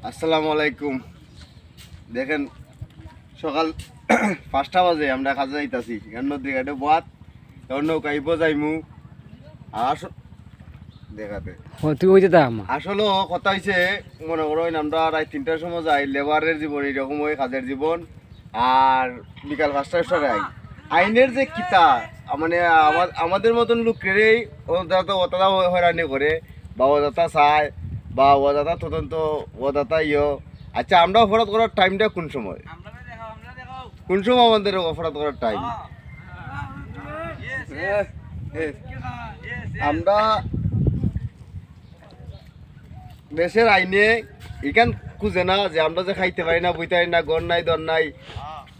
আসসালামু আলাইকুম। দেখেন সকাল 5টা বাজে আমরা কাজে যাইতাছি, নদী ঘাটে বাত নৌকাইব যাইমু। দেখাতে তুই ওই যেটা আমার আসলে কথা হয়েছে, মনে করেন আমরা রাত 3টার সময় যাই, লেবারের জীবন এরকম হয়, কাজের জীবন। আর বিকাল 5টার সময় আই। আইনের যে কিতা মানে আমাদের মতন লোকেরই ওটা হয়রানি করে, বা ওদাতা চায়, বা ওদাতা তদন্ত ওদাতা আচ্ছা, আমরা অপরাধ করার টাইমটা কোন সময়? কোন সময় আমাদের অপরাধ করার টাইম? আমরা দেশের আইনে এখান খুঁজে না যে আমরা যে খাইতে পারি না, বইতে পারি না, গড় নাই দর নাই,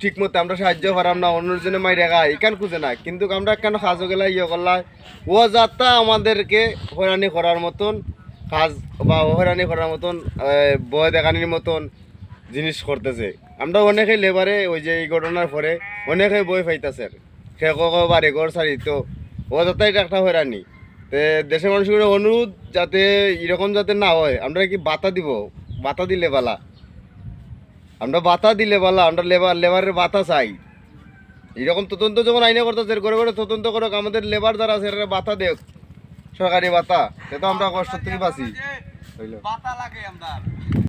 ঠিক মতো আমরা সাহায্য পারাম না, অন্যজনে মাইরে খাই, এখান খুঁজে না। কিন্তু আমরা কেন সাহায্য গেলা করলা ও যাত্রা আমাদেরকে হয়রানি করার মতন কাজ বা হয়রানি করার মতন ভয় দেখানির মতন জিনিস করতেছে। আমরা অনেকে লেবারে ওই যে এই ঘটনার পরে অনেকে বই পাইতেছে, সে বাড়ি ঘর সারি তো ও যাত্রা এটা একটা হয়রানি। দেশের মানুষের অনুরোধ যাতে এরকম যাতে না হয়, আমরা কি বাতা দিব, বাতা দিলে বালা, আমরা বাতা দিলে বালা, আমরা লেবারের বাতা চাই। এরকম তদন্ত যখন আইনে করতেছে, ঘরে ঘরে তদন্ত করুক, আমাদের লেবার যারা আছে এরা বাতা দেখ, সরকারি বাতা, সে তো আমরা কষ্ট থেকে বাঁচি।